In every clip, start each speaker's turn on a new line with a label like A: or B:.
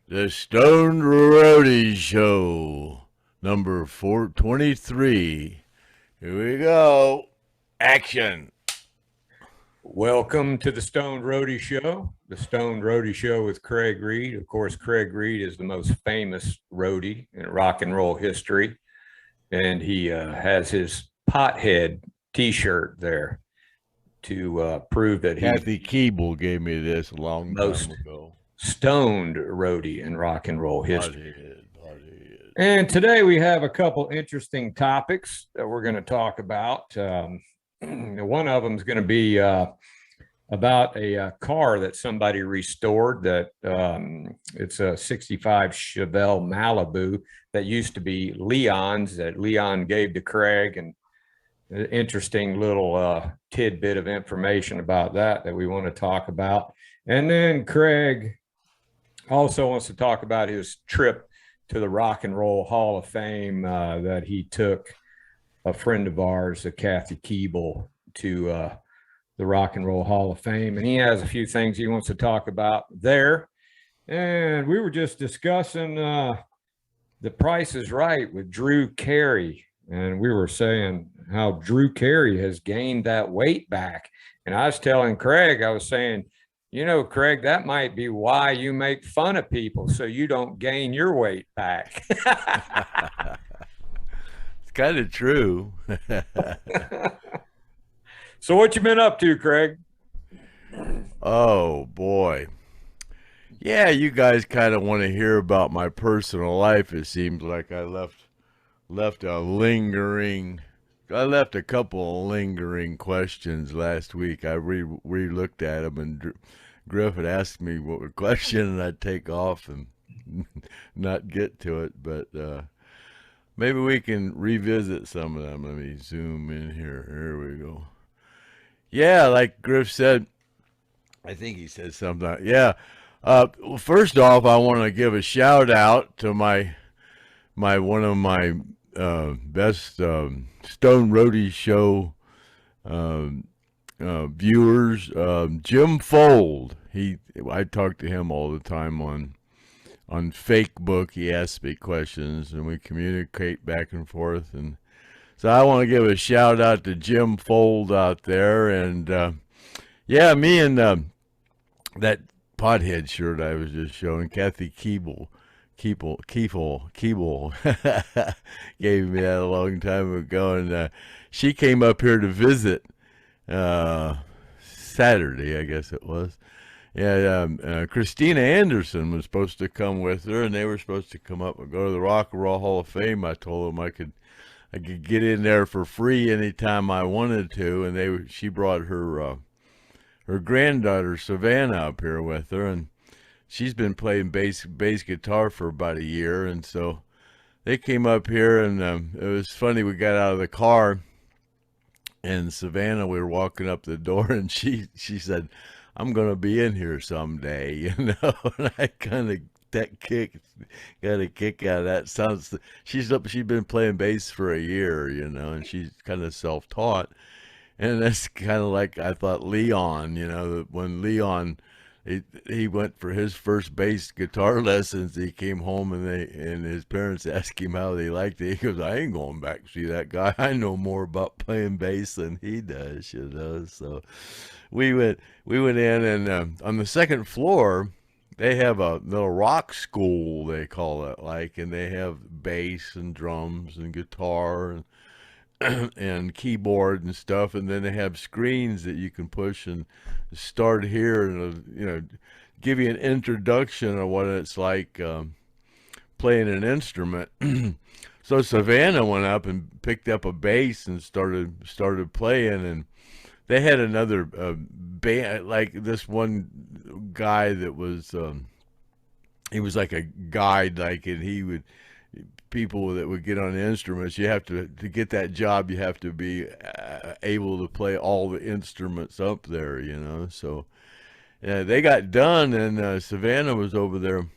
A: The Stoned Roadie Show, number 423. Here we go. Action.
B: Welcome to the Stoned Roadie Show, the Stoned Roadie Show with Craig Reed. Of course, Craig Reed is the most famous roadie in rock and roll history, and he has his pothead T-shirt there to prove that he's
A: Kathy Keeble gave me this a long
B: most
A: time ago.
B: stoned roadie in rock and roll history.
A: Pothead.
B: And today we have a couple interesting topics that we're going to talk about. One of them is going to be about a car that somebody restored. That it's a '65 Chevelle Malibu that used to be Leon's, that Leon gave to Craig, and an interesting little tidbit of information about that we want to talk about. And then Craig also wants to talk about his trip to the Rock and Roll Hall of Fame that he took a friend of ours, Kathy Keeble, to the Rock and Roll Hall of Fame. And he has a few things he wants to talk about there. And we were just discussing The Price is Right with Drew Carey. And we were saying how Drew Carey has gained that weight back. And I was telling Craig, I was saying, you know, Craig, that might be why you make fun of people, so you don't gain your weight back.
A: It's kind of true.
B: So what you been up to, Craig?
A: Oh, boy. Yeah, you guys kind of want to hear about my personal life. It seems like I left a couple of lingering questions last week. I re-looked at them, and Griff had asked me what question, and I'd take off and not get to it. But maybe we can revisit some of them. Let me zoom in here. Here we go. Yeah, like Griff said, I think he said something. Yeah. First off, I want to give a shout out to one of my best Stone Roadie show viewers, Jim Fold. I talk to him all the time on Facebook. He asks me questions and we communicate back and forth. And so I want to give a shout out to Jim Fold out there. And yeah, me and that pothead shirt I was just showing, Kathy Keeble gave me that a long time ago, and she came up here to visit Saturday, I guess it was. Yeah, Christina Anderson was supposed to come with her, and they were supposed to come up and go to the Rock and Roll Hall of Fame. I told them I could get in there for free anytime I wanted to, and she brought her granddaughter Savannah up here with her, and she's been playing bass guitar for about a year, and so they came up here, and it was funny. We got out of the car, and Savannah, we were walking up the door, and she said, "I'm gonna be in here someday," you know. And I kind of got a kick out of that. She's been playing bass for a year, you know, and she's kind of self-taught, and that's kind of like I thought Leon, you know, when Leon. He went for his first bass guitar lessons. He came home and his parents asked him how they liked it. He goes, "I ain't going back to see that guy. I know more about playing bass than he does," you know. So we went in, and on the second floor they have a little rock school, they call it, like, and they have bass and drums and guitar and keyboard and stuff, and then they have screens that you can push and start here and give you an introduction of what it's like playing an instrument. So Savannah went up and picked up a bass and started playing, and they had another band, like this one guy that was he was like a guide, like, and he would people that would get on instruments. You have to get that job, you have to be able to play all the instruments up there, you know. So they got done, and Savannah was over there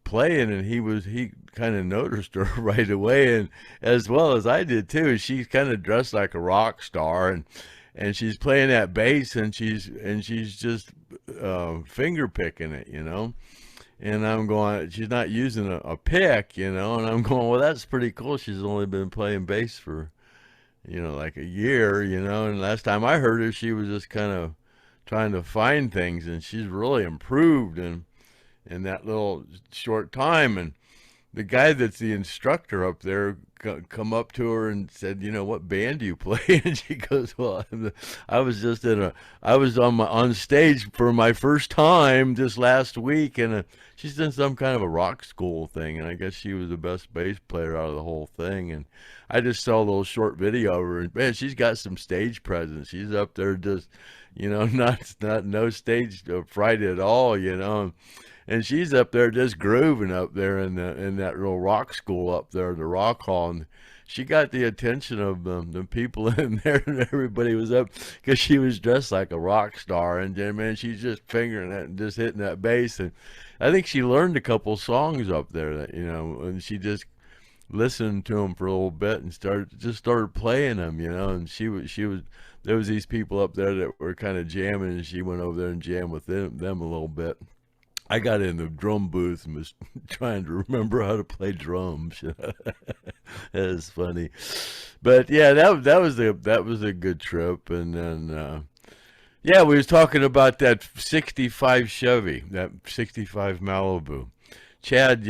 A: playing, and he kind of noticed her right away, and as well as I did too. She's kind of dressed like a rock star, and she's playing that bass, and she's just finger picking it, you know. And I'm going, she's not using a pick, you know, and I'm going, well, that's pretty cool. She's only been playing bass for, you know, like a year, you know, and last time I heard her, she was just kind of trying to find things, and she's really improved in that little short time. And the guy that's the instructor up there come up to her and said, you know, what band do you play? And she goes, well, I was just I was on stage for my first time just last week, and she's in some kind of a rock school thing, and I guess she was the best bass player out of the whole thing. And I just saw a little short video of her, and man, she's got some stage presence. She's up there just, you know, not no stage fright at all, you know. And she's up there just grooving up there in that little rock school up there, the rock hall. And she got the attention of the people in there, and everybody was up because she was dressed like a rock star. And then, man, she's just fingering it and just hitting that bass. And I think she learned a couple songs up there that, you know, and she just listened to them for a little bit and started playing them, you know. And she was there was these people up there that were kind of jamming, and she went over there and jammed with them a little bit. I got in the drum booth and was trying to remember how to play drums. That was funny, but yeah, that was a good trip. And then yeah, we was talking about that '65 Chevy, that '65 Malibu. Chad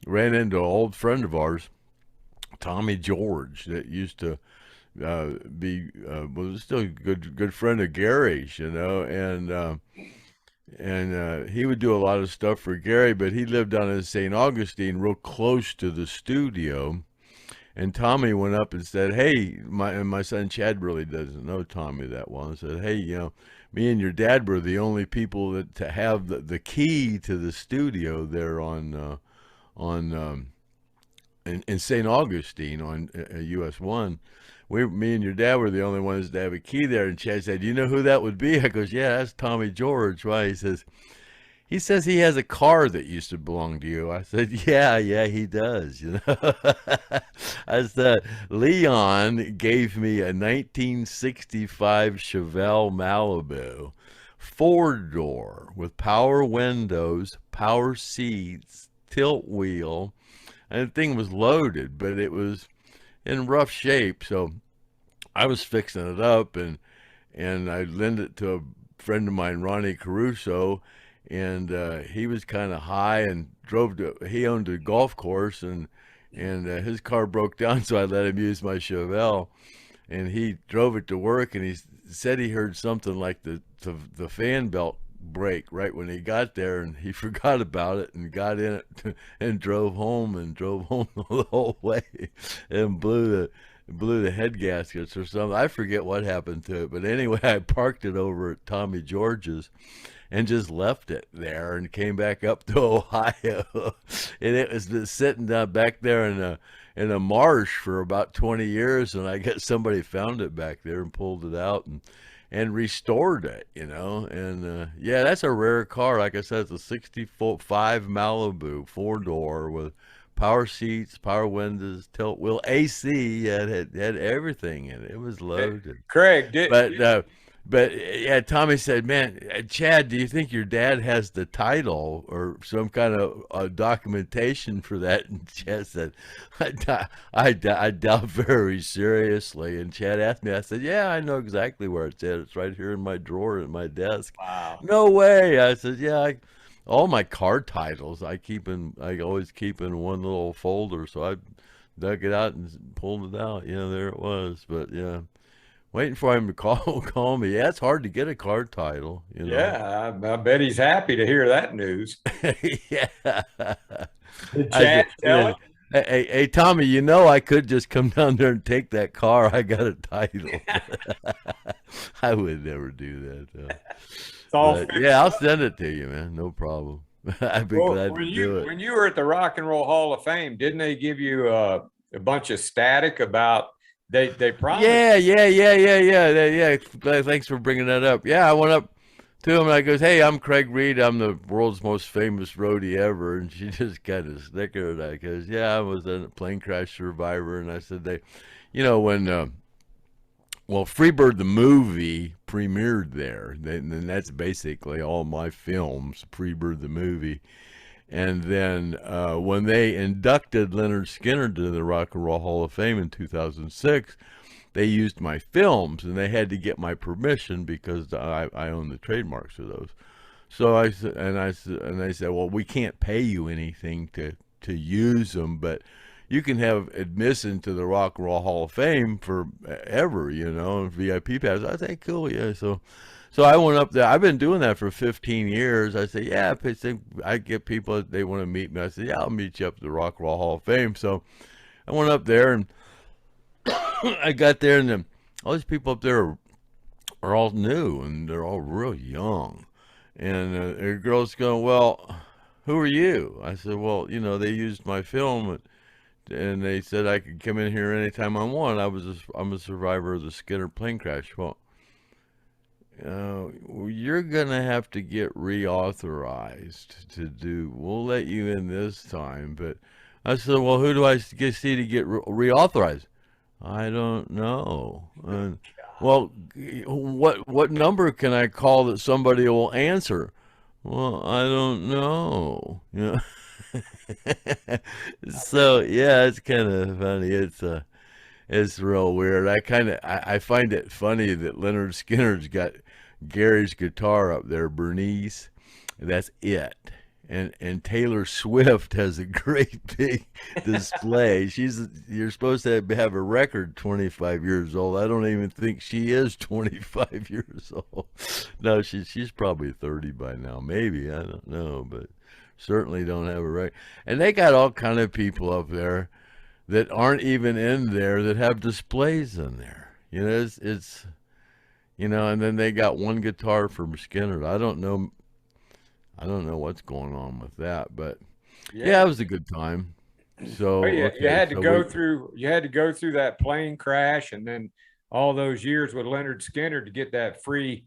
A: ran into an old friend of ours, Tommy George, that used to was still a good friend of Gary's, you know. And he would do a lot of stuff for Gary, but he lived down in St. Augustine, real close to the studio. And Tommy went up and said, hey, my son Chad really doesn't know Tommy that well, and said, hey, you know, me and your dad were the only people that to have the key to the studio there in St. Augustine on US 1. Me and your dad were the only ones to have a key there. And Chad said, you know who that would be? I goes, yeah, that's Tommy George. Why? He says he has a car that used to belong to you. I said, yeah, he does. You know, I said, Leon gave me a 1965 Chevelle Malibu, 4-door with power windows, power seats, tilt wheel, and the thing was loaded, but it was in rough shape. So I was fixing it up, and I lent it to a friend of mine, Ronnie Caruso, and he was kind of high and he owned a golf course, and his car broke down, so I let him use my Chevelle, and he drove it to work, and he said he heard something like the fan belt break right when he got there, and he forgot about it and got in it and drove home the whole way and blew the head gaskets or something. I forget what happened to it, but anyway, I parked it over at Tommy George's and just left it there and came back up to Ohio. And it was been sitting down back there in a marsh for about 20 years, and I guess somebody found it back there and pulled it out and restored it, you know. And yeah, that's a rare car. Like I said, it's a '65 Malibu, 4-door with power seats, power windows, tilt wheel, AC. It had everything in it. It was loaded.
B: Craig,
A: but yeah, Tommy said, man, Chad, do you think your dad has the title or some kind of documentation for that? And Chad said, I doubt very seriously. And Chad asked me, I said, yeah, I know exactly where it's at. It's right here in my drawer at my desk.
B: Wow.
A: No way. I said, yeah, all my car titles I always keep in one little folder. So I dug it out and pulled it out. You know, there it was. But yeah. Waiting for him to call me. Yeah, it's hard to get a car title. You know?
B: Yeah, I bet he's happy to hear that news.
A: Yeah.
B: Did Chad tell him?
A: Hey, Tommy, you know I could just come down there and take that car. I got a title. I would never do that, though. Yeah, I'll send it to you, man. No problem. I'd be glad to do it.
B: When you were at the Rock and Roll Hall of Fame, didn't they give you a bunch of static about they promised?
A: Yeah. Thanks for bringing that up. Yeah, I went up to him and I goes, hey, I'm Craig Reed. I'm the world's most famous roadie ever. And she just kind of snickered. I goes, yeah, I was a plane crash survivor. And I said, when well, Freebird the movie premiered there. And that's basically all my films, Freebird the movie. And then when they inducted Lynyrd Skynyrd to the Rock and Roll Hall of Fame in 2006, they used my films, and they had to get my permission because I own the trademarks of those. So I said, and they said, well, we can't pay you anything to use them, but you can have admission to the Rock and Roll Hall of Fame forever, you know, VIP pass. I think cool, yeah. So I went up there. I've been doing that for 15 years. I said, yeah, I get people, they want to meet me. I said, yeah, I'll meet you up at the Rock and Roll Hall of Fame. So I went up there, and I got there, and all these people up there are all new, and they're all real young. And the girl's going, well, who are you? I said, well, you know, they used my film, and they said I could come in here anytime I want. I'm a survivor of the Skinner plane crash. Well, you're going to have to get reauthorized to do. We'll let you in this time. But I said, well, who do I see to get reauthorized? I don't know. Well, what number can I call that somebody will answer? Well, I don't know. You know? So yeah, it's kind of funny. It's real weird. I find it funny that Lynyrd Skynyrd's got Gary's guitar up there, Bernice. That's it. And Taylor Swift has a great big display. You're supposed to have a record 25 years old. I don't even think she is 25 years old. No, she's probably 30 by now. Maybe, I don't know, but certainly don't have a record. And they got all kind of people up there that aren't even in there that have displays in there. You know, it's you know, and then they got one guitar from Skinner. I don't know what's going on with that, but yeah, it was a good time. So
B: oh, yeah,
A: okay,
B: you had to
A: so
B: go through that plane crash, and then all those years with Lynyrd Skynyrd to get that free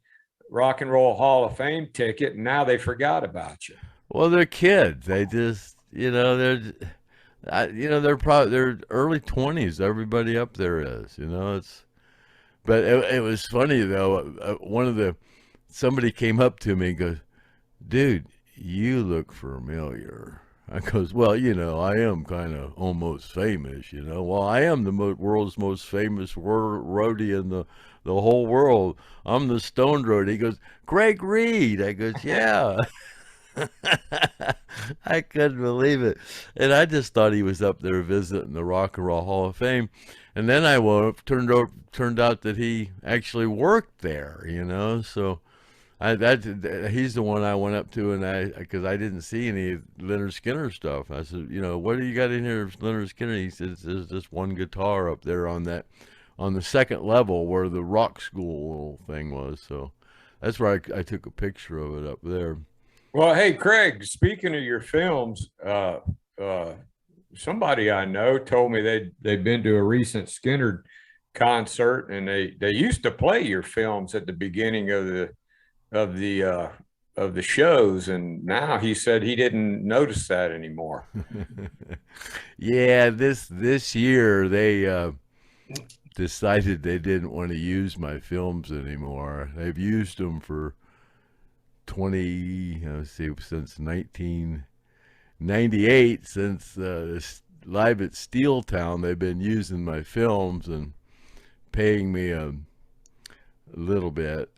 B: Rock and Roll Hall of Fame ticket, and now they forgot about you.
A: well, they're kids. They just, you know, they're probably they're early 20s. Everybody up there is, you know. But it was funny though. Somebody came up to me and goes, dude, you look familiar. I goes, well, you know, I am kind of almost famous, you know. Well, I am the world's most famous roadie in the whole world. I'm the Stoned roadie. He goes, Greg Reed. I goes, yeah. I couldn't believe it. And I just thought he was up there visiting the Rock and Roll Hall of Fame. And then I turned out that he actually worked there, you know. So he's the one I went up to, and because I didn't see any Lynyrd Skynyrd stuff. I said, you know, what do you got in here, Lynyrd Skynyrd? He says, there's just one guitar up there on the second level where the rock school thing was. So that's where I took a picture of it up there.
B: Well, hey, Craig, speaking of your films, somebody I know told me they'd been to a recent Skynyrd concert, and they used to play your films at the beginning of the shows, and now he said he didn't notice that anymore.
A: Yeah, this year they decided they didn't want to use my films anymore. They've used them for 20, since 1998, since live at Steel Town. They've been using my films and paying me a little bit.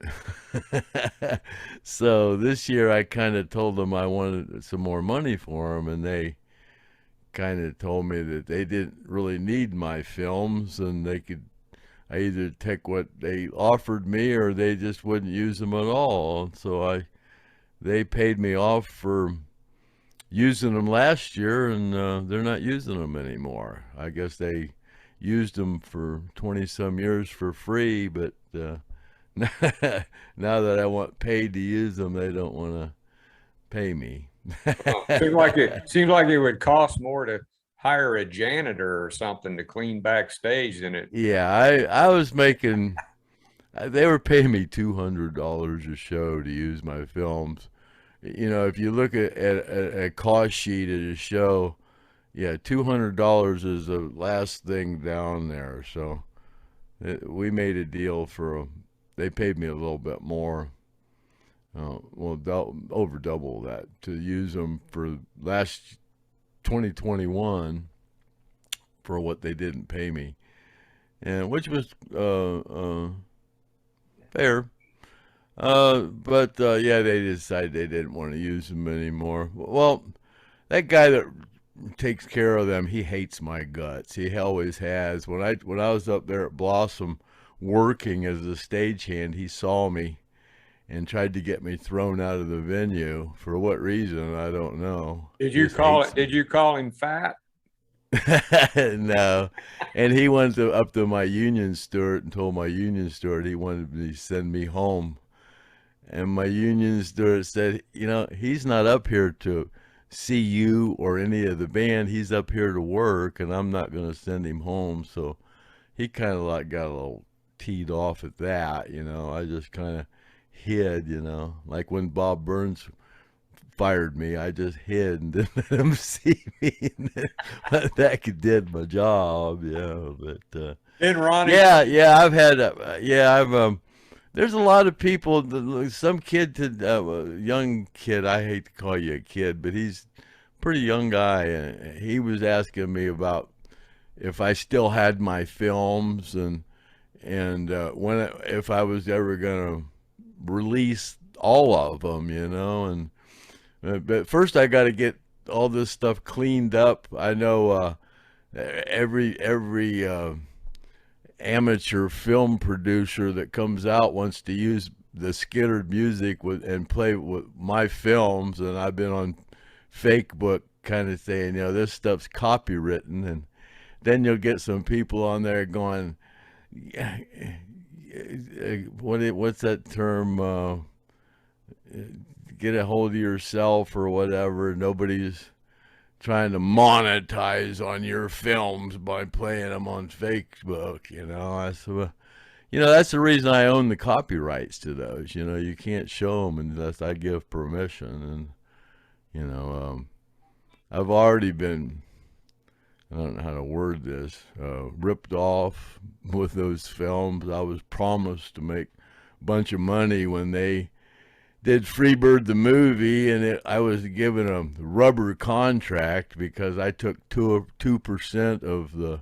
A: So this year I kind of told them I wanted some more money for them, and they kind of told me that they didn't really need my films, and I either take what they offered me or they just wouldn't use them at all. So they paid me off for using them last year, and they're not using them anymore. I guess they used them for 20 some years for free, but now that I want paid to use them, they don't want to pay me.
B: Seems like it would cost more to hire a janitor or something to clean backstage than it.
A: Yeah, I was making. They were paying me $200 a show to use my films. You know, if you look at a cost sheet at a show, yeah, $200 is the last thing down there. So We made a deal they paid me a little bit more, over double that, to use them for last 2021 for what they didn't pay me, and which was fair. But yeah, they decided they didn't want to use them anymore. Well, that guy that takes care of them, he hates my guts. He always has. When I was up there at Blossom working as a stagehand, he saw me and tried to get me thrown out of the venue. For what reason, I don't know.
B: Did you call him fat?
A: No. And he went up to my union steward and told my union steward he wanted to send me home. And my union steward said, he's not up here to see you or any of the band. He's up here to work, and I'm not going to send him home. So he kind of like got a little teed off at that. I just kind of hid, like when Bob Burns fired me, I just hid and didn't let him see me. And that did my job. But
B: and Ronnie,
A: I've had there's a lot of people. Some kid, young kid. I hate to call you a kid, but he's a pretty young guy, and he was asking me about if I still had my films and if I was ever gonna release all of them, and but first I got to get all this stuff cleaned up. I know every amateur film producer that comes out wants to use the Skynyrd music and play with my films, and I've been on Facebook kind of saying, this stuff's copywritten, and then you'll get some people on there going, what's that term? Get a hold of yourself or whatever. Nobody's trying to monetize on your films by playing them on Facebook. That's the reason I own the copyrights to those. You can't show them unless I give permission. And I've already been, I don't know how to word this, ripped off with those films. I was promised to make a bunch of money when they did Freebird the movie, and I was given a rubber contract because I took 2% of the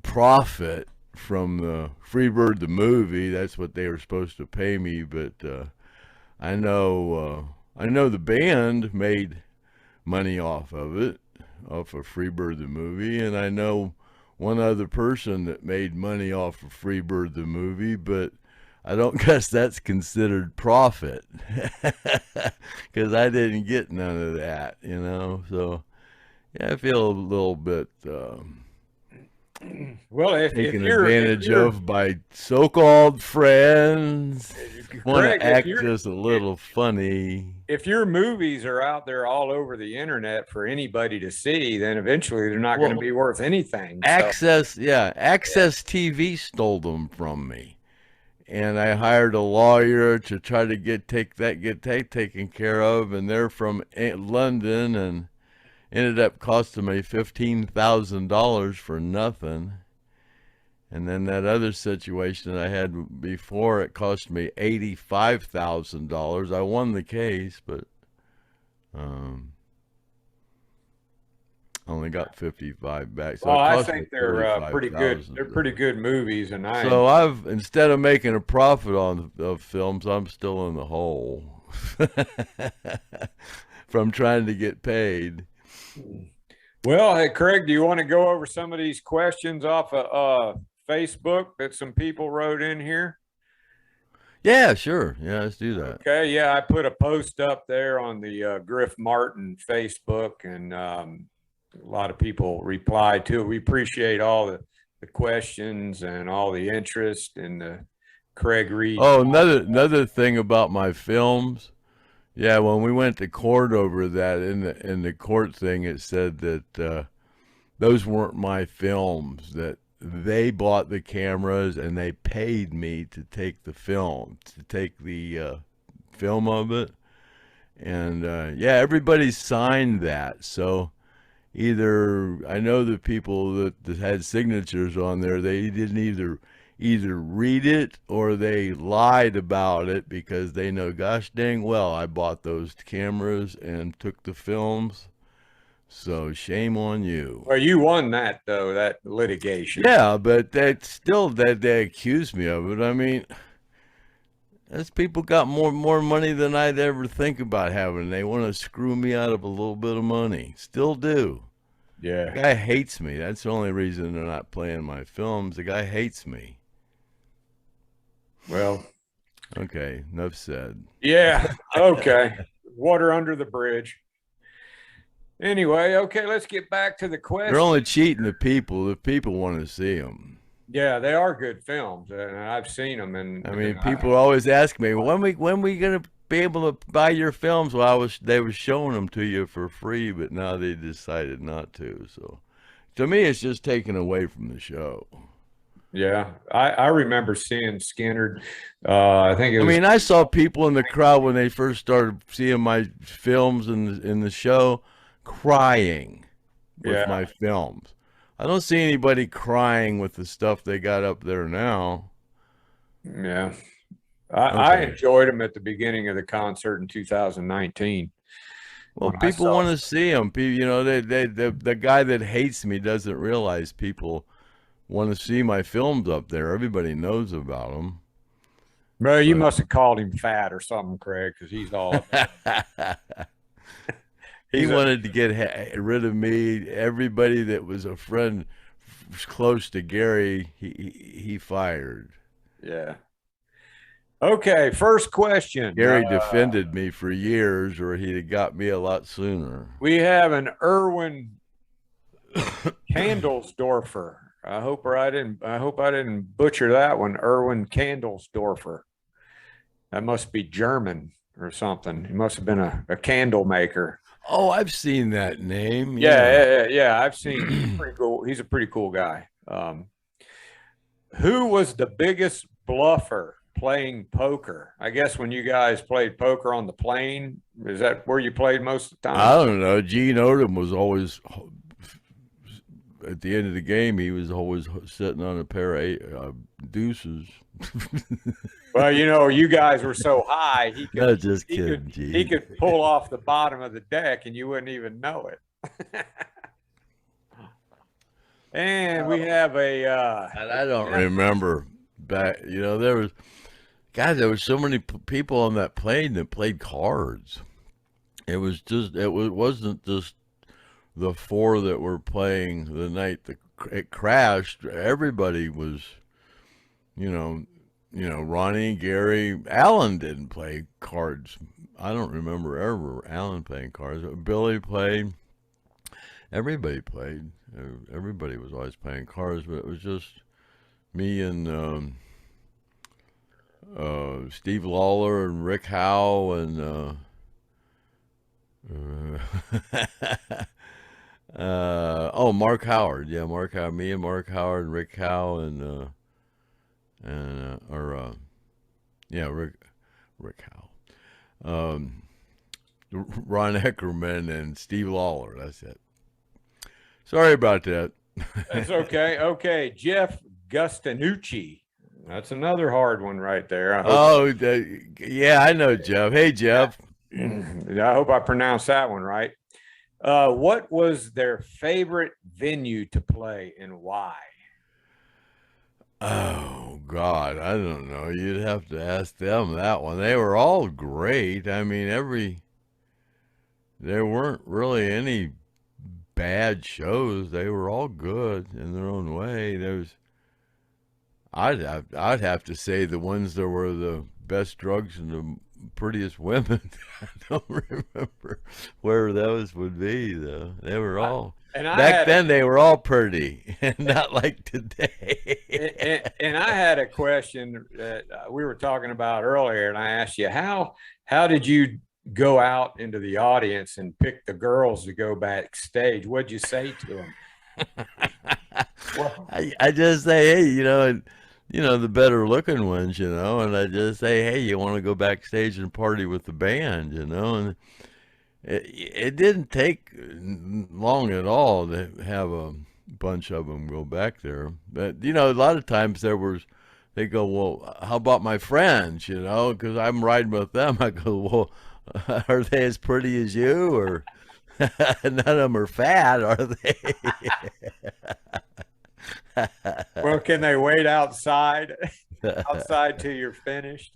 A: profit from the Freebird the movie. That's what they were supposed to pay me, but I know the band made money off of it, off of Freebird the movie, and I know one other person that made money off of Freebird the movie, but I don't guess that's considered profit because I didn't get none of that, So, yeah, I feel a little bit taken advantage of by so-called friends. Want to act just a little funny.
B: If your movies are out there all over the internet for anybody to see, then eventually they're not going to be worth anything.
A: Access TV stole them from me. And I hired a lawyer to try to get taken care of, and they're from London, and ended up costing me $15,000 for nothing. And then that other situation I had before, it cost me $85,000. I won the case, but only got 55 back. So
B: I think they're pretty good. They're pretty good movies, and
A: so instead of making a profit on films, I'm still in the hole from trying to get paid.
B: Well, hey Craig, do you want to go over some of these questions off of Facebook that some people wrote in here?
A: Yeah, sure. Yeah, let's do that.
B: Okay. Yeah, I put a post up there on the Griff Martin Facebook, and a lot of people replied to it. We appreciate all the questions and all the interest in the Craig Reed.
A: Oh, another thing about my films. Yeah, when we went to court over that, in the court thing, it said that those weren't my films, that they bought the cameras and they paid me to take the film of it. And everybody signed that. So either I know the people that had signatures on there, they didn't either read it or they lied about it because they know gosh dang well I bought those cameras and took the films. So shame on you.
B: Well, you won that though, that litigation.
A: Yeah, but that's still that they accuse me of it. I mean, those people got more money than I'd ever think about having. They want to screw me out of a little bit of money. Still do.
B: Yeah.
A: The guy hates me. That's the only reason they're not playing my films. The guy hates me.
B: Well,
A: okay, enough said.
B: Yeah. Okay. Water under the bridge. Anyway, okay, let's get back to the question.
A: They're only cheating the people if people want to see them.
B: Yeah, they are good films, and I've seen them. And
A: I mean, people always ask me, when we gonna be able to buy your films? Well, they were showing them to you for free, but now they decided not to. So, to me, it's just taken away from the show.
B: Yeah, I remember seeing Skynyrd. I think it was.
A: I mean, I saw people in the crowd when they first started seeing my films in the show crying with my films. I don't see anybody crying with the stuff they got up there now.
B: Yeah, I enjoyed them at the beginning of the concert in 2019.
A: Well, people want to see them. You know, the guy that hates me doesn't realize people want to see my films up there. Everybody knows about them.
B: Well, you must have called him fat or something, Craig, because he's all about
A: He wanted to get rid of me. Everybody that was a friend close to Gary, he fired.
B: Yeah. Okay, first question.
A: Gary defended me for years, or he'd have got me a lot sooner.
B: We have an Erwin Kandelsdorfer. I hope I didn't butcher that one. Erwin Kandelsdorfer. That must be German or something. He must have been a candle maker.
A: Oh, I've seen that name.
B: Yeah. I've seen. He's pretty cool. He's a pretty cool guy. Who was the biggest bluffer playing poker? I guess when you guys played poker on the plane, is that where you played most of the time?
A: I don't know. Gene Odom was always, at the end of the game, he was always sitting on a pair of deuces.
B: Well, you know, you guys were so high, he could pull off the bottom of the deck and you wouldn't even know it. And we have
A: I don't remember back. You know, there was so many people on that plane that played cards. It wasn't just the four that were playing the night that it crashed. Everybody was, you know, Ronnie, Gary, Alan didn't play cards. I don't remember ever Alan playing cards. Billy played. Everybody played. Everybody was always playing cards, but it was just me and Steve Lawler and Rick Howe and Mark Howard. Yeah, Mark Howard. Me and Mark Howard and Rick Howe and Rick Howe. Ron Eckerman and Steve Lawler. That's it. Sorry about that.
B: That's okay. Okay, Jeff Gustanucci. That's another hard one right there.
A: Yeah, I know Jeff. Hey, Jeff.
B: I hope I pronounced that one right. What was their favorite venue to play and why?
A: Oh, God, I don't know. You'd have to ask them that one. They were all great. I mean, there weren't really any bad shows. They were all good in their own way. I'd have to say the ones that were the best drugs and the prettiest women. I don't remember where those would be though. They were all back then. They were all pretty, and not like today.
B: And I had a question that we were talking about earlier, and I asked you how did you go out into the audience and pick the girls to go backstage? What'd you say to them?
A: Well, I just say, hey, the better looking ones, and I just say, hey, you want to go backstage and party with the band, and it didn't take long at all to have a bunch of them go back there. But you know, a lot of times they go, well, how about my friends? You know, because I'm riding with them. I go, well, are they as pretty as you, or none of them are fat, are they?
B: Well, can they wait outside till you're finished?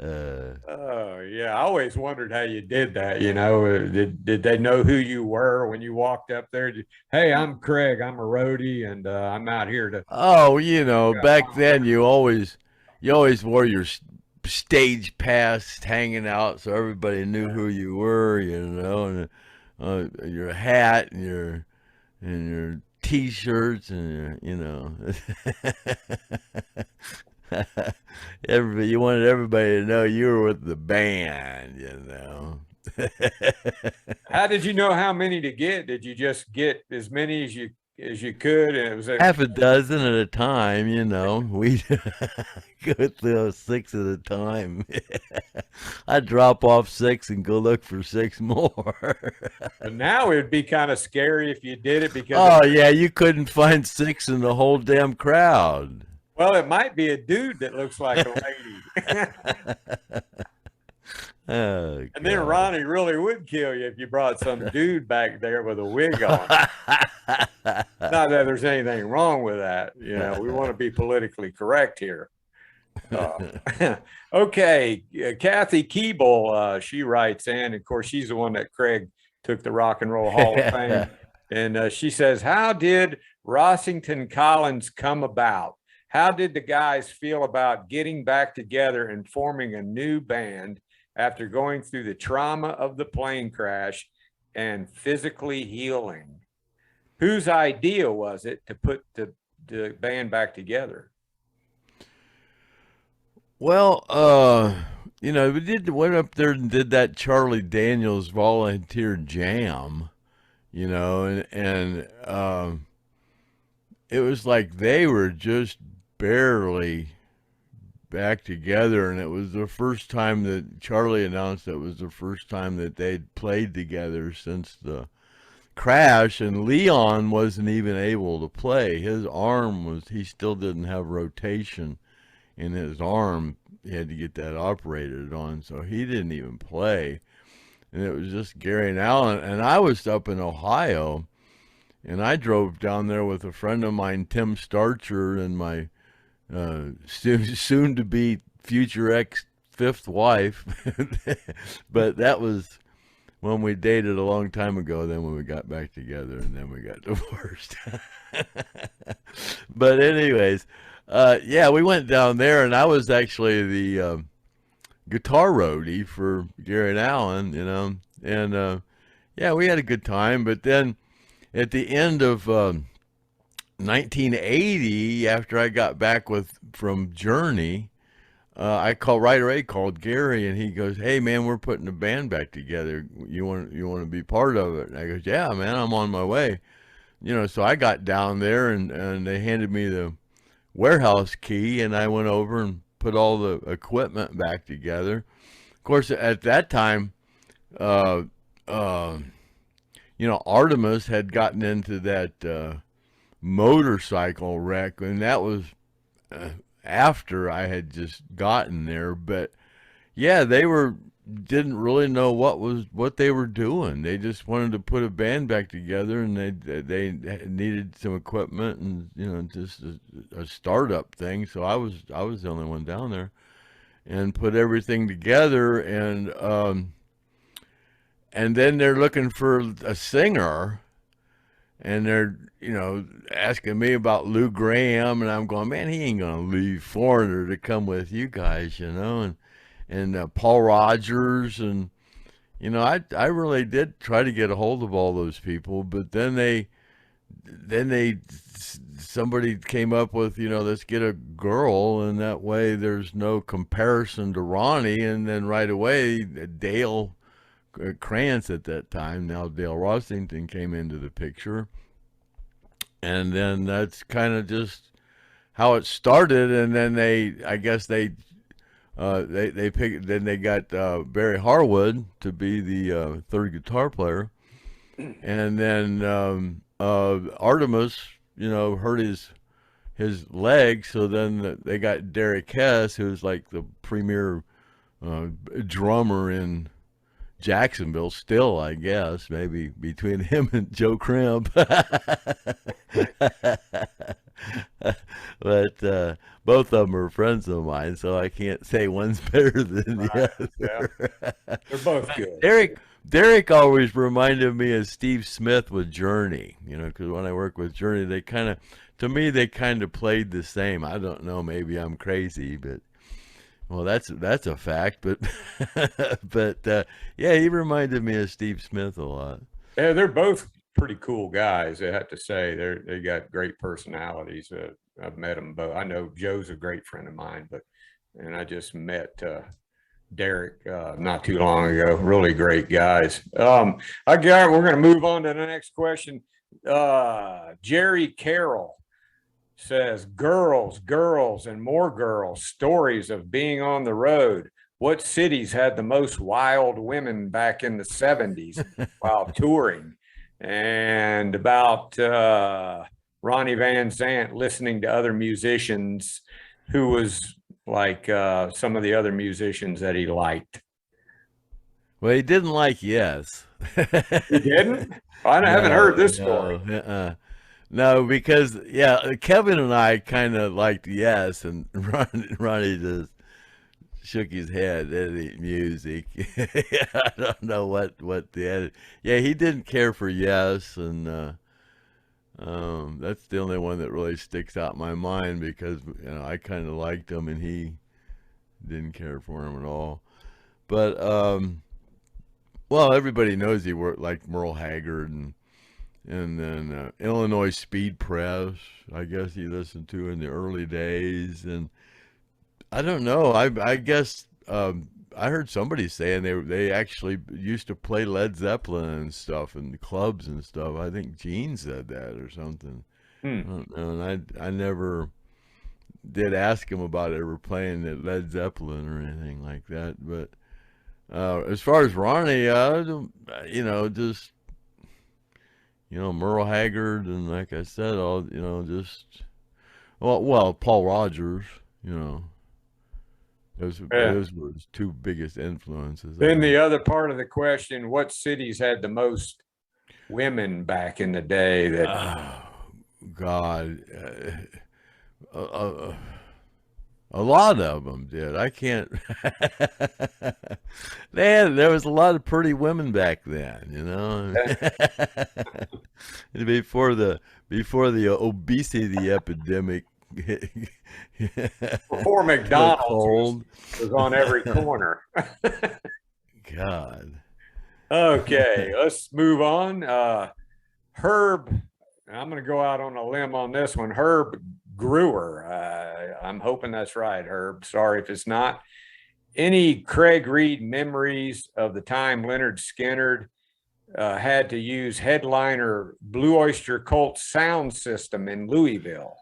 B: Oh yeah, I always wondered how you did that. You know, did they know who you were when you walked up there? Hey, I'm Craig. I'm a roadie, and I'm out here to.
A: Oh, you know, back then you always wore your stage pass hanging out so everybody knew who you were, you know, and your hat and your t-shirts and your, you know. Everybody, you wanted everybody to know you were with the band, you know.
B: How did you know how many to get? Did you just get as many as you could? And it was
A: Half a dozen at a time, you know. We go through 6 at a time. I'd drop off 6 and go look for 6 more.
B: But now it'd be kind of scary if you did it because.
A: Oh yeah, you couldn't find 6 in the whole damn crowd.
B: Well, it might be a dude that looks like a lady.
A: Oh,
B: and then Ronnie really would kill you if you brought some dude back there with a wig on. Not that there's anything wrong with that. You know, we want to be politically correct here. Okay, Kathy Keeble, she writes in, of course, she's the one that Craig took the Rock and Roll Hall of Fame. And she says, how did Rossington Collins come about? How did the guys feel about getting back together and forming a new band after going through the trauma of the plane crash and physically healing? Whose idea was it to put the band back together?
A: Well, you know, went up there and did that Charlie Daniels volunteer jam, you know, and it was like they were just barely back together, and it was the first time that Charlie announced it was the first time that they'd played together since the crash, and Leon wasn't even able to play. His arm he still didn't have rotation in his arm. He had to get that operated on, so he didn't even play. And it was just Gary and Alan, and I was up in Ohio, and I drove down there with a friend of mine, Tim Starcher, and my soon to be future ex 5th wife. But that was when we dated a long time ago. Then when we got back together, and then we got divorced. But anyways, yeah, we went down there, and I was actually the guitar roadie for Gary and Alan, you know, and yeah, we had a good time. But then at the end of 1980, after I got back from Journey, I called Gary, and he goes, "Hey man, we're putting a band back together. You want to be part of it?" And I goes, "Yeah, man, I'm on my way." You know, so I got down there, and they handed me the warehouse key, and I went over and put all the equipment back together. Of course, at that time, you know, ARTIMUS had gotten into that motorcycle wreck, and that was after I had just gotten there. But yeah, they didn't really know what they were doing. They just wanted to put a band back together, and they needed some equipment, and you know, just a startup thing. So I was the only one down there, and put everything together, and then they're looking for a singer. And they're, you know, asking me about Lou Graham, and I'm going, man, he ain't gonna leave Foreigner to come with you guys, you know, and Paul Rogers, and you know, I really did try to get a hold of all those people, but then somebody came up with, you know, let's get a girl, and that way there's no comparison to Ronnie, and then right away Dale Krantz at that time, now Dale Rossington, came into the picture, and then that's kind of just how it started. And then I guess they they picked. Then they got Barry Harwood to be the third guitar player, and then Artemus, hurt his leg, so then they got Derek Hess, who's like the premier drummer in Jacksonville still, I guess, maybe between him and Joe Crimp. But both of them are friends of mine, so I can't say one's better than the other.
B: Yeah. They're both good.
A: Derek always reminded me of Steve Smith with Journey, because when I work with Journey, they kind of played the same. I don't know, maybe I'm crazy, but well, that's a fact. But yeah, he reminded me of Steve Smith a lot.
B: Yeah, they're both pretty cool guys. I have to say, they got great personalities. I've met them both. I know Joe's a great friend of mine, and I just met Derek not too long ago. Really great guys. We're going to move on to the next question. Jerry Carroll says, girls, and more girls, stories of being on the road. What cities had the most wild women back in the 70s while touring? And about Ronnie Van Zandt listening to other musicians, who was like some of the other musicians that he liked.
A: Well, he didn't like Yes.
B: He didn't? I haven't heard this story.
A: No, because Kevin and I kind of liked Yes, and Ronnie just shook his head at the music. I don't know what the he didn't care for Yes, and that's the only one that really sticks out in my mind, because I kind of liked him and he didn't care for him at all. But well, everybody knows he worked like Merle Haggard, and then Illinois Speed Press, I guess he listened to in the early days. And I don't know, I guess I heard somebody saying they actually used to play Led Zeppelin and stuff in the clubs and stuff. I think Gene said that or something. I don't know, and I never did ask him about ever playing at Led Zeppelin or anything like that. But as far as Ronnie, just Merle Haggard, and like I said, all well, Paul Rogers, those were his two biggest influences.
B: Then the other part of the question: what cities had the most women back in the day? That
A: God, a lot of them did. I can't. There was a lot of pretty women back then, before the obesity epidemic.
B: Before McDonald's was on every corner.
A: God.
B: Okay, let's move on. Herb, I'm going to go out on a limb on this one. Herb Brewer. I'm hoping that's right, Herb. Sorry if it's not. Any Craig Reed memories of the time Lynyrd Skynyrd had to use headliner Blue Oyster Cult sound system in Louisville?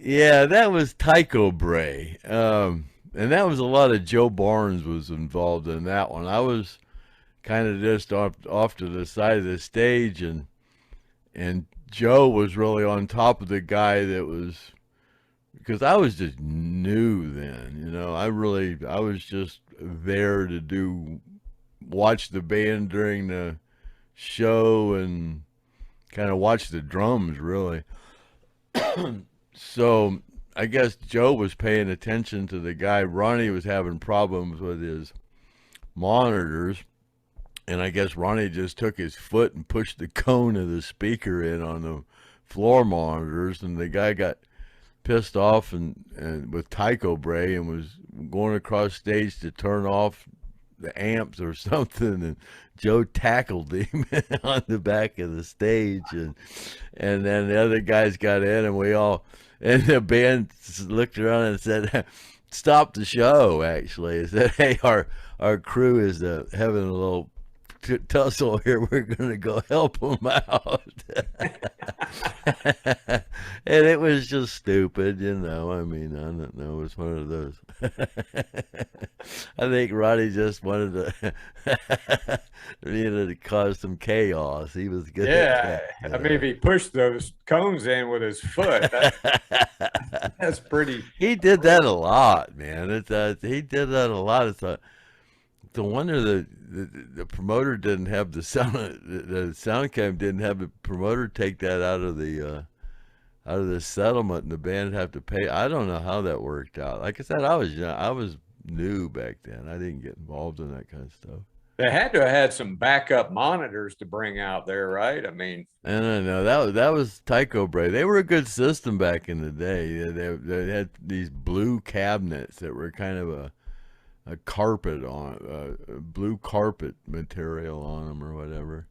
A: Yeah, that was Tycho Brahe. And that was a lot of Joe Barnes was involved in that one. I was kind of just off to the side of the stage, and Joe was really on top of the guy that was, because I was just new then, I was just there to watch the band during the show and kind of watch the drums, really. So I guess Joe was paying attention to the guy. Ronnie was having problems with his monitors, and I guess Ronnie just took his foot and pushed the cone of the speaker in on the floor monitors, and the guy got pissed off and with Tycho Brahe, and was going across stage to turn off the amps or something, and Joe tackled him on the back of the stage, and then the other guys got in, and the band looked around and said, stop the show, actually. It said, hey, our crew is having a little tussle here. We're going to go help them out. And it was just stupid, I don't know. It was one of those. I think Ronnie just wanted to needed to cause some chaos. He was good at
B: Yeah,
A: that.
B: I mean, if he pushed those cones in with his foot, that's pretty
A: He did that a
B: crazy.
A: lot, man. He did that a lot. It's a wonder the promoter didn't have the sound cam didn't have the promoter take that out of the settlement, and the band have to pay. I don't know how that worked out. Like I said, I was young. I was new back then. I didn't get involved in that kind of stuff.
B: They had to have had some backup monitors to bring out there, right? I mean,
A: And I know that was Tycho Brahe. They were a good system back in the day. They had these blue cabinets that were kind of a carpet on a blue carpet material on them or whatever.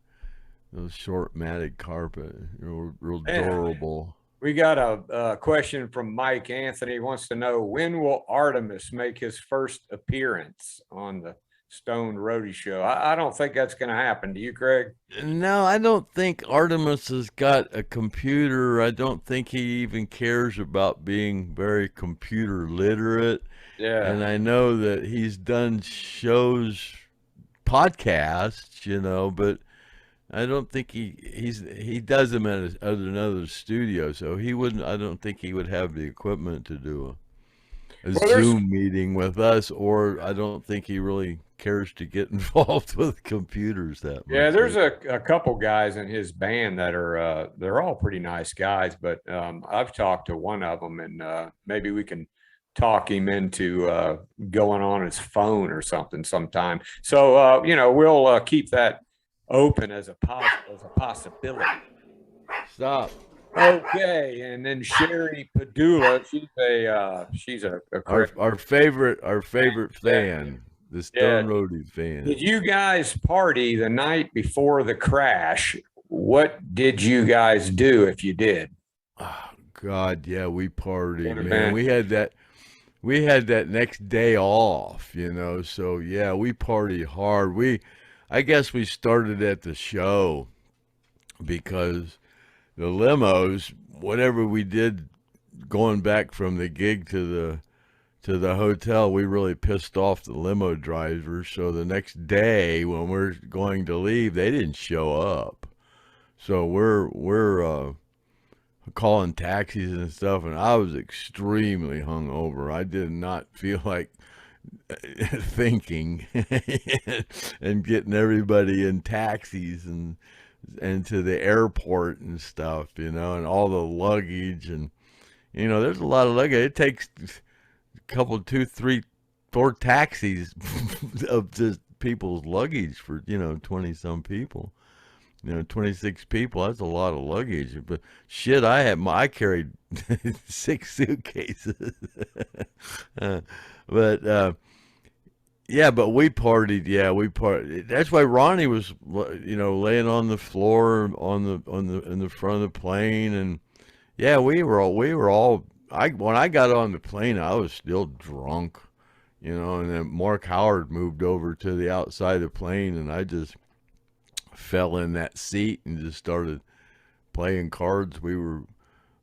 A: Those short matted carpet, real
B: yeah.
A: durable.
B: We got a question from Mike Anthony. He wants to know, when will Artimus make his first appearance on the Stone Roadie show? I don't think that's going to happen. Do you, Craig?
A: No, I don't think Artemis has got a computer. I don't think he even cares about being very computer literate.
B: Yeah.
A: And I know that he's done shows, podcasts, but I don't think he does them at another studio. So he wouldn't. I don't think he would have the equipment to do a
B: Well, there's
A: Zoom meeting with us, or I don't think he really cares to get involved with computers that
B: Yeah,
A: much.
B: there's a couple guys in his band that are they're all pretty nice guys, but I've talked to one of them, and maybe we can talk him into going on his phone or something sometime. So we'll keep that open as a possibility.
A: Stop.
B: Okay, and then Sherry Padula, she's a
A: Our favorite
B: yeah,
A: fan, the
B: yeah.
A: Stone Roadie fan.
B: Did you guys party the night before the crash? What did you guys do if you did?
A: Oh, God, yeah, we partied,
B: What a
A: man.
B: man.
A: We had that next day off, So yeah, we partied hard. I guess we started at the show because the limos, whatever we did going back from the gig to the hotel, we really pissed off the limo drivers. So the next day when we're going to leave, they didn't show up. So we're calling taxis and stuff, and I was extremely hungover. I did not feel like thinking and getting everybody in taxis and to the airport and stuff, and all the luggage and there's a lot of luggage. It takes a couple, 2, 3, 4 taxis of just people's luggage for 20 some people. 26 people. That's a lot of luggage. But shit, I carried 6 suitcases. But yeah, but we partied. Yeah, we partied. That's why Ronnie was, laying on the floor in the front of the plane, and yeah, we were all. When I got on the plane, I was still drunk, and then Mark Howard moved over to the outside of the plane, and I just fell in that seat and just started playing cards.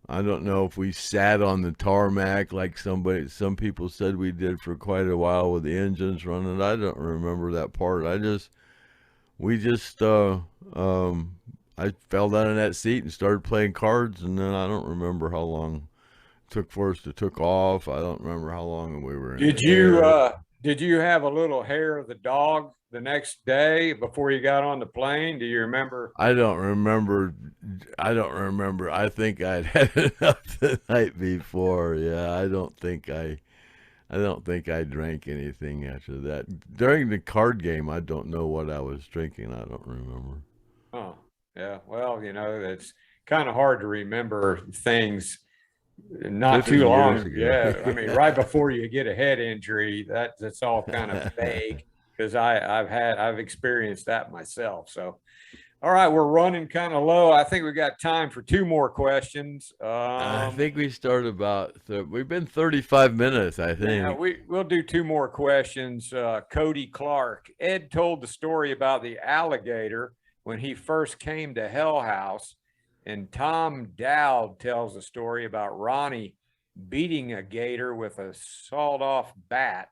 A: I don't know if we sat on the tarmac like some people said we did for quite a while with the engines running. I don't remember that part. I fell down in that seat and started playing cards, and then I don't remember how long it took for us to took off. I don't remember how long we were in
B: Did
A: the air.
B: you have a little hair of the dog the next day before you got on the plane? Do you remember?
A: I don't remember. I think I'd had enough the night before. Yeah, I don't think I drank anything after that. During the card game, I don't know what I was drinking. I don't remember.
B: Oh, yeah. Well, it's kind of hard to remember things not
A: 50
B: too
A: years
B: long.
A: ago.
B: Yeah. I mean, right before you get a head injury, that's all kind of vague because I've experienced that myself. So, all right, we're running kind of low. I think we got time for 2 more questions.
A: I think we started we've been 35 minutes, I
B: Yeah,
A: think.
B: we'll do 2 more questions. Cody Clark. Ed told the story about the alligator when he first came to Hell House, and Tom Dowd tells a story about Ronnie beating a gator with a sawed-off bat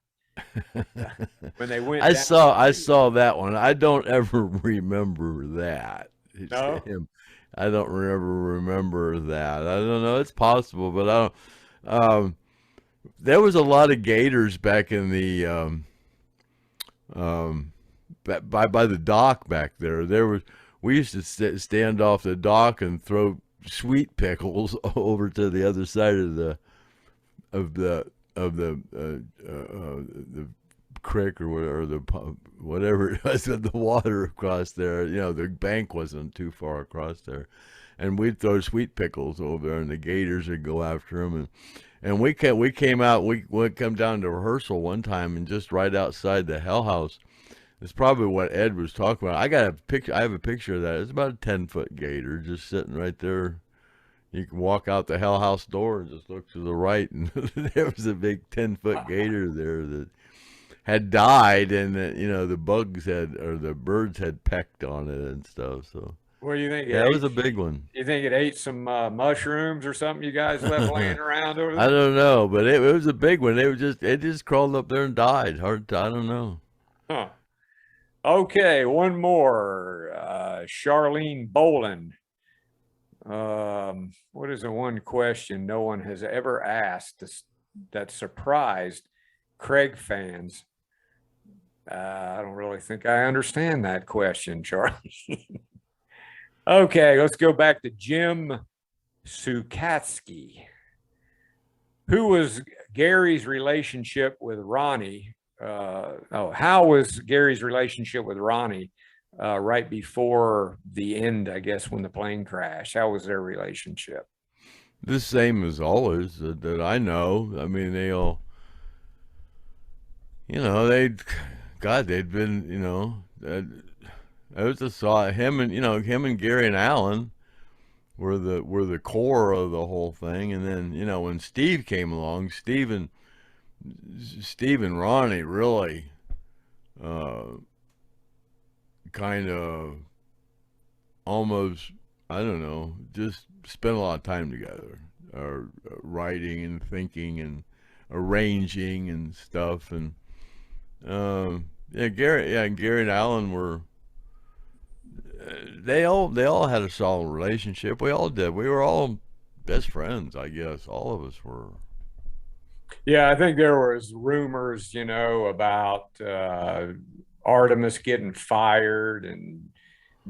B: when they went
A: I
B: down.
A: saw that one. I don't ever remember that. It's
B: No?
A: him. I don't remember that. I don't know. It's possible, but I don't. There was a lot of gators back in the by the dock back there. We used to stand off the dock and throw sweet pickles over to the other side of the creek or whatever it was, the water across there. You know, the bank wasn't too far across there, and we'd throw sweet pickles over there, and the gators would go after them. And we came out. We come down to rehearsal one time, and just right outside the Hell House. It's probably what Ed was talking about. I have a picture of that. It's about a 10-foot gator just sitting right there. You can walk out the Hell House door and just look to the right, and there was a big 10-foot gator there that had died, and the birds had pecked on it and stuff. So
B: What do you think?
A: yeah, it was a big one.
B: You think it ate some mushrooms or something you guys left laying around over there?
A: I don't know, but it was a big one. It just crawled up there and died. I don't know.
B: Huh. Okay, one more. Charlene Boland. What is the one question no one has ever asked that surprised Craig fans? I don't really think I understand that question, Charlie. Okay, let's go back to Jim Sukatsky. Who was Gary's relationship with Ronnie? How was Gary's relationship with Ronnie right before the end, I guess, when the plane crashed? How was their relationship?
A: The same as always that I know. I mean, they all, they'd been, I just saw him and Gary and Alan were the core of the whole thing. And then, when Steve came along, Steve and Ronnie really kind of almost, I don't know, just spent a lot of time together, writing and thinking and arranging and stuff. And Gary and Alan were, they all had a solid relationship. We all did. We were all best friends, I guess. All of us were.
B: Yeah, I think there was rumors, about ARTIMUS getting fired and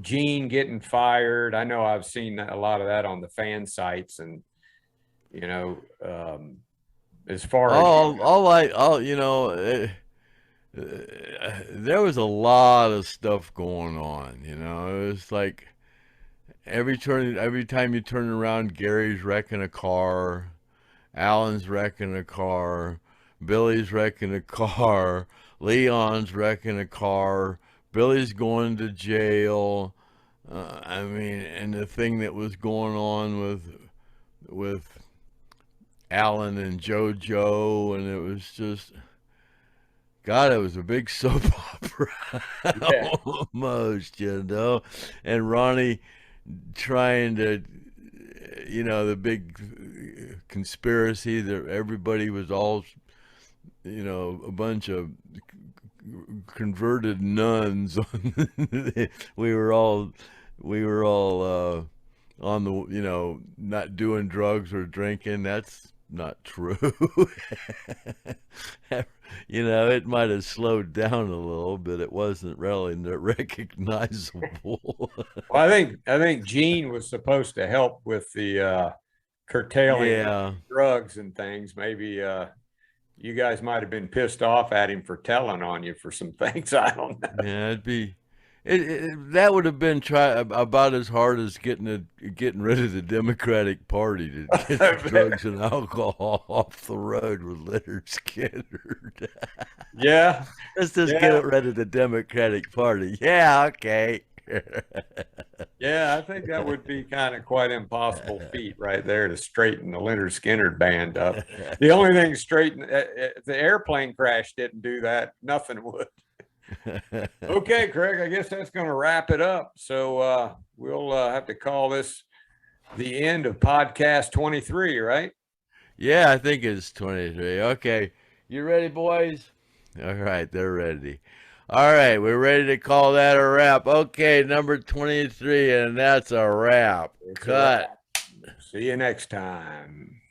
B: Gene getting fired. I know I've seen a lot of that on the fan sites, and as far as
A: there was a lot of stuff going on. It was like every time you turn around, Gary's wrecking a car, Alan's wrecking a car, Billy's wrecking a car, Leon's wrecking a car, Billy's going to jail. And the thing that was going on with Alan and JoJo, and it was just, God, it was a big soap opera, almost, and Ronnie trying to, the big conspiracy that everybody was all, a bunch of converted nuns. we were all on the, not doing drugs or drinking. That's not true. It might have slowed down a little, but it wasn't really recognizable.
B: Well, I think Gene was supposed to help with the curtailing drugs and things. Maybe you guys might have been pissed off at him for telling on you for some things. I don't know.
A: Yeah, that would have been about as hard as getting rid of the Democratic Party to get the drugs and alcohol off the road with Lynyrd Skynyrd.
B: Yeah.
A: Let's just get rid of the Democratic Party. Yeah, okay.
B: Yeah, I think that would be kind of quite impossible feat right there to straighten the Lynyrd Skynyrd band up. The only thing the airplane crash didn't do that. Nothing would. Okay, Craig, I guess that's going to wrap it up. So we'll have to call this the end of podcast 23, right?
A: Yeah, I think it's 23. Okay. You ready, boys? All right, they're ready. All right, we're ready to call that a wrap. Okay, number 23, and that's a wrap.
B: It's a
A: Cut.
B: wrap. See you next time.